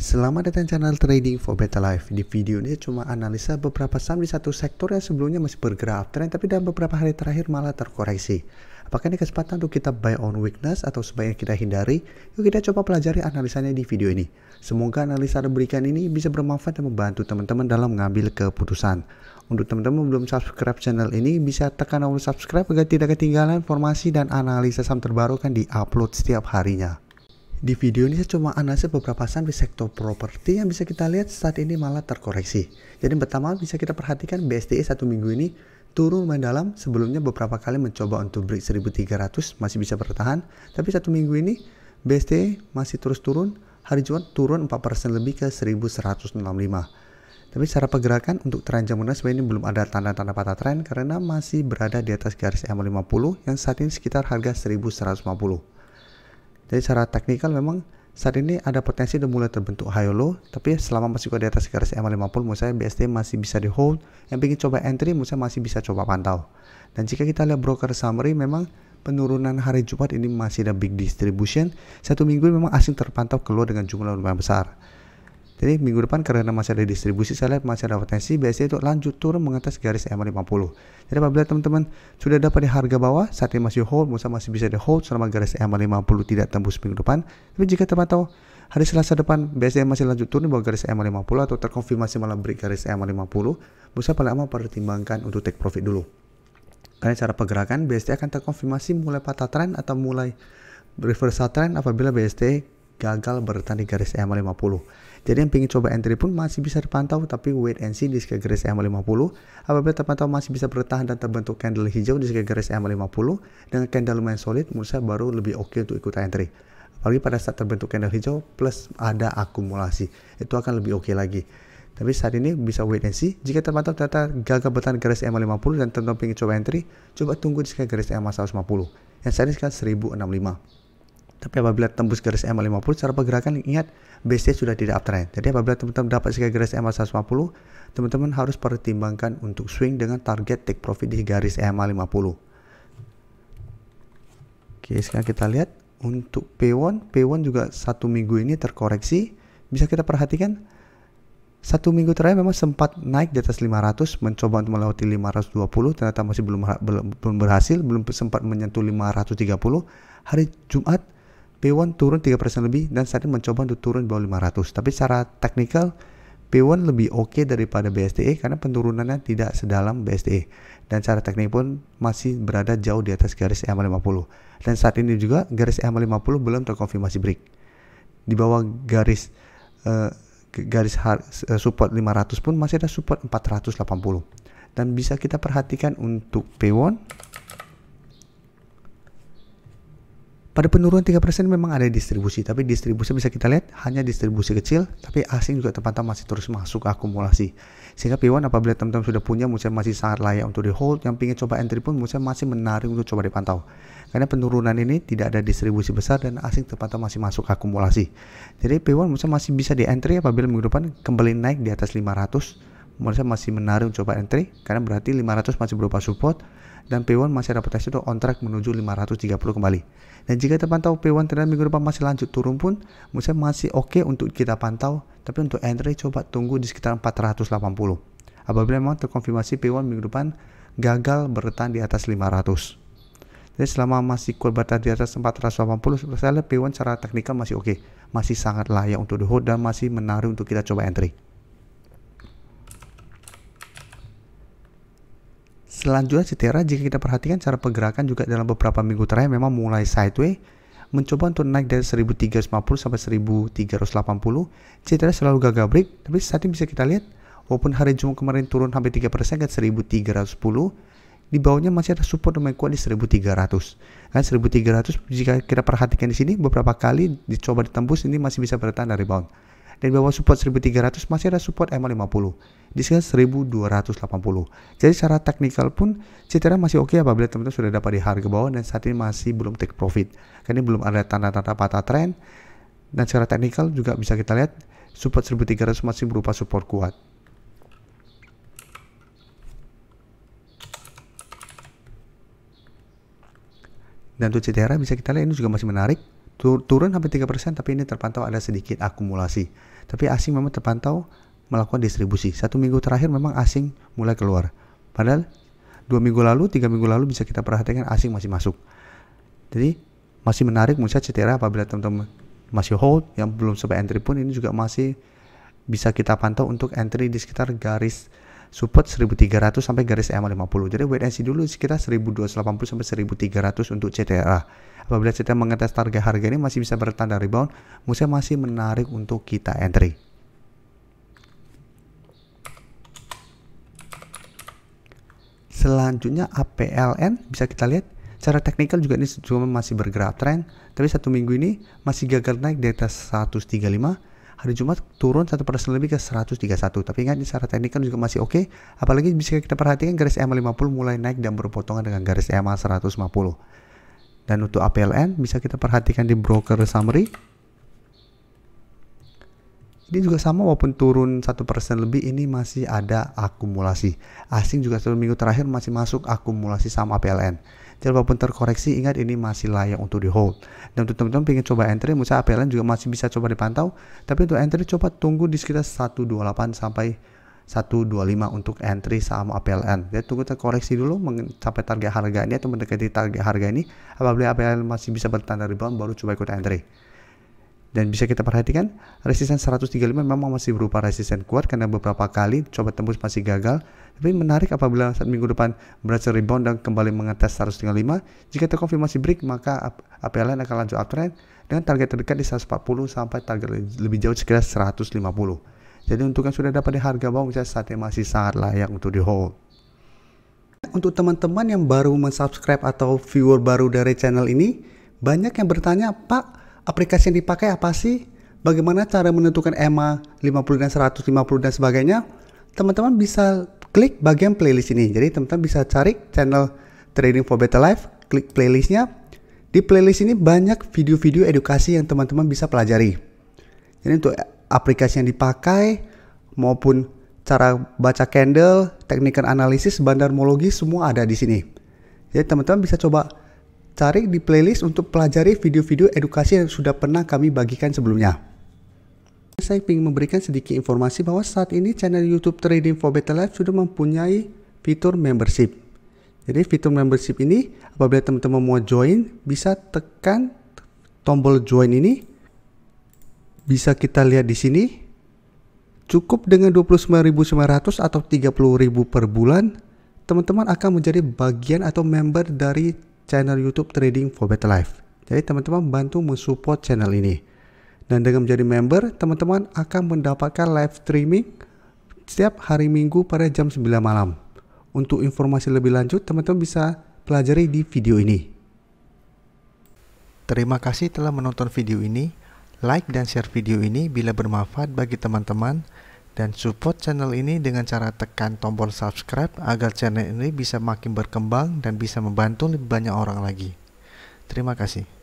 Selamat datang di channel Trading for Better Life. Di video ini cuma analisa beberapa saham di satu sektor yang sebelumnya masih bergerak uptrend, tapi dalam beberapa hari terakhir malah terkoreksi. Apakah ini kesempatan untuk kita buy on weakness atau sebaiknya kita hindari? Yuk kita coba pelajari analisanya di video ini. Semoga analisa yang diberikan ini bisa bermanfaat dan membantu teman-teman dalam mengambil keputusan. Untuk teman-teman belum subscribe channel ini, bisa tekan tombol subscribe agar tidak ketinggalan informasi dan analisa saham terbaru kan di-upload setiap harinya. Di video ini saya cuma analisa beberapa saham di sektor properti yang bisa kita lihat saat ini malah terkoreksi. Jadi pertama bisa kita perhatikan BSTE satu minggu ini turun lumayan dalam. Sebelumnya beberapa kali mencoba untuk break 1300 masih bisa bertahan. Tapi satu minggu ini BSTE masih terus turun. Hari Jumat turun 4% lebih ke 1165. Tapi secara pergerakan untuk tren jam sebenarnya belum ada tanda-tanda patah tren karena masih berada di atas garis EMA50 yang saat ini sekitar harga 1150. Jadi secara teknikal memang saat ini ada potensi udah mulai terbentuk high low, tapi selama masih di atas garis EMA50 menurut saya BST masih bisa di hold. Yang ingin coba entry menurut saya masih bisa coba pantau. Dan jika kita lihat broker summary memang penurunan hari Jumat ini masih ada big distribution. Satu minggu memang asing terpantau keluar dengan jumlah lumayan besar. Jadi minggu depan karena masih ada distribusi, saya lihat masih ada potensi BST itu lanjut turun mengatas garis EMA50. Jadi apabila teman-teman sudah dapat di harga bawah, saat ini masih hold, masih bisa di hold selama garis EMA50 tidak tembus minggu depan. Tapi jika terpantau hari Selasa depan BST masih lanjut turun di bawah garis EMA50 atau terkonfirmasi malah break garis EMA50, bursa paling aman pertimbangkan untuk take profit dulu. Karena cara pergerakan BST akan terkonfirmasi mulai patah tren atau mulai reversal tren apabila BST gagal bertahan di garis EMA50. Jadi yang ingin coba entry pun masih bisa dipantau, tapi wait and see di sekitar garis EMA50. Apabila terpantau masih bisa bertahan dan terbentuk candle hijau di sekitar garis EMA50 dengan candle lumayan solid, menurut saya baru lebih oke untuk ikut entry. Apalagi pada saat terbentuk candle hijau plus ada akumulasi, itu akan lebih oke lagi. Tapi saat ini bisa wait and see. Jika terpantau ternyata gagal bertahan di garis EMA50 dan teman-teman ingin coba entry, coba tunggu di sekitar garis EMA150 yang saat ini sekitar 1065. Tapi apabila tembus garis EMA50 secara pergerakan, ingat BST sudah tidak uptrend. Jadi apabila teman-teman dapat sekitar garis EMA150, teman-teman harus pertimbangkan untuk swing dengan target take profit di garis EMA50. Oke, sekarang kita lihat untuk P1 juga satu minggu ini terkoreksi. Bisa kita perhatikan satu minggu terakhir memang sempat naik di atas 500, mencoba untuk melewati 520, ternyata masih belum berhasil, belum sempat menyentuh 530. Hari Jumat P1 turun 3% lebih dan saat ini mencoba untuk turun di bawah 500. Tapi secara teknikal P1 lebih oke daripada BSTE karena penurunannya tidak sedalam BSTE. Dan secara teknik pun masih berada jauh di atas garis EMA50. Dan saat ini juga garis EMA50 belum terkonfirmasi break. Di bawah garis support 500 pun masih ada support 480. Dan bisa kita perhatikan untuk P1 pada penurunan 3% memang ada distribusi, tapi distribusi bisa kita lihat hanya distribusi kecil, tapi asing juga terpantau masih terus masuk akumulasi. Sehingga P1 apabila teman-teman sudah punya, menurut saya masih sangat layak untuk di hold. Yang ingin coba entry pun menurut saya masih menarik untuk coba dipantau. Karena penurunan ini tidak ada distribusi besar dan asing terpantau masih masuk akumulasi. Jadi P1 menurut saya masih bisa di entry apabila minggu depan kembali naik di atas 500. Menurut saya masih menarik untuk coba entry karena berarti 500 masih berupa support dan P1 masih ada potensi untuk on track menuju 530 kembali. Dan jika terpantau P1 ternyata minggu depan masih lanjut turun pun, menurut saya masih oke untuk kita pantau. Tapi untuk entry coba tunggu di sekitar 480. Apabila memang terkonfirmasi P1 minggu depan gagal bertahan di atas 500. Jadi selama masih kuat bertahan di atas 480, saya lihat P1 secara teknikal masih oke. Masih sangat layak untuk di hold dan masih menarik untuk kita coba entry. Selanjutnya Cetera, jika kita perhatikan cara pergerakan juga dalam beberapa minggu terakhir memang mulai sideways, mencoba untuk naik dari 1350 sampai 1380. Cetera selalu gagal break, tapi saat ini bisa kita lihat walaupun hari Jumat kemarin turun hampir 3% ke 1310, di bawahnya masih ada support lumayan kuat di 1300. Kan 1300 jika kita perhatikan di sini beberapa kali dicoba ditembus, ini masih bisa bertahan dari rebound. Dan di bawah support 1300 masih ada support EMA50 di sekitar 1280. Jadi secara teknikal pun Cetera masih oke apabila teman-teman sudah dapat di harga bawah dan saat ini masih belum take profit. Karena belum ada tanda-tanda patah tren. Dan secara teknikal juga bisa kita lihat support 1300 masih berupa support kuat. Dan untuk Cetera bisa kita lihat ini juga masih menarik. turun sampai 3%, tapi ini terpantau ada sedikit akumulasi. Tapi asing memang terpantau melakukan distribusi. 1 minggu terakhir memang asing mulai keluar. Padahal 2 minggu lalu, 3 minggu lalu bisa kita perhatikan asing masih masuk. Jadi masih menarik menurut saya CTRA apabila teman-teman masih hold, yang belum sampai entry pun ini juga masih bisa kita pantau untuk entry di sekitar garis support 1300 sampai garis EMA 50. Jadi wait and see dulu sekitar 1280 sampai 1300 untuk CTRA. Apabila CTRA mengetes target harga ini masih bisa bertanda rebound, menurut saya masih menarik untuk kita entry. Selanjutnya APLN bisa kita lihat secara teknikal juga ini cuma masih bergerak tren, tapi 1 minggu ini masih gagal naik di atas 135. Hari Jumat turun 1% lebih ke 131. Tapi ingat, secara teknikal juga masih oke. Apalagi bisa kita perhatikan garis EMA 50 mulai naik dan berpotongan dengan garis EMA 150. Dan untuk APLN bisa kita perhatikan di broker summary. Ini juga sama, walaupun turun 1% lebih, ini masih ada akumulasi. Asing juga 1 minggu terakhir masih masuk akumulasi sama APLN. Jadi walaupun terkoreksi, ingat ini masih layak untuk di hold. Dan untuk teman-teman pengen coba entry, misalnya APLN juga masih bisa coba dipantau. Tapi untuk entry coba tunggu di sekitar 128 sampai 125 untuk entry saham APLN. Jadi tunggu terkoreksi dulu sampai target harga ini atau mendekati target harga ini. Apabila APLN masih bisa bertanda rebound, baru coba ikut entry. Dan bisa kita perhatikan resisten 135 memang masih berupa resisten kuat karena beberapa kali coba tembus masih gagal. Tapi menarik apabila saat minggu depan berhasil rebound dan kembali mengetes 135. Jika terkonfirmasi break, maka APLN akan lanjut uptrend dengan target terdekat di 140 sampai target lebih jauh sekitar 150. Jadi untuk yang sudah dapat di harga bawah, misalnya saatnya masih sangat layak untuk di hold. Untuk teman-teman yang baru mensubscribe atau viewer baru dari channel ini, banyak yang bertanya, Pak, aplikasi yang dipakai apa sih? Bagaimana cara menentukan EMA 50 dan 150 dan sebagainya? Teman-teman bisa klik bagian playlist ini. Jadi teman-teman bisa cari channel Trading for Better Life, klik playlistnya. Di playlist ini banyak video-video edukasi yang teman-teman bisa pelajari. Jadi untuk aplikasi yang dipakai maupun cara baca candle, teknikal analisis, bandarmologi, semua ada di sini. Jadi teman-teman bisa coba cari di playlist untuk pelajari video-video edukasi yang sudah pernah kami bagikan sebelumnya. Saya ingin memberikan sedikit informasi bahwa saat ini channel YouTube Trading for Better Life sudah mempunyai fitur membership. Jadi fitur membership ini apabila teman-teman mau join, bisa tekan tombol join ini. Bisa kita lihat di sini. Cukup dengan 29.900 atau 30.000 per bulan, teman-teman akan menjadi bagian atau member dari channel YouTube Trading for Better Life. Jadi teman-teman bantu mensupport channel ini. Dan dengan menjadi member, teman-teman akan mendapatkan live streaming setiap hari Minggu pada jam 9 malam. Untuk informasi lebih lanjut, teman-teman bisa pelajari di video ini. Terima kasih telah menonton video ini. Like dan share video ini bila bermanfaat bagi teman-teman. Dan support channel ini dengan cara tekan tombol subscribe agar channel ini bisa makin berkembang dan bisa membantu lebih banyak orang lagi. Terima kasih.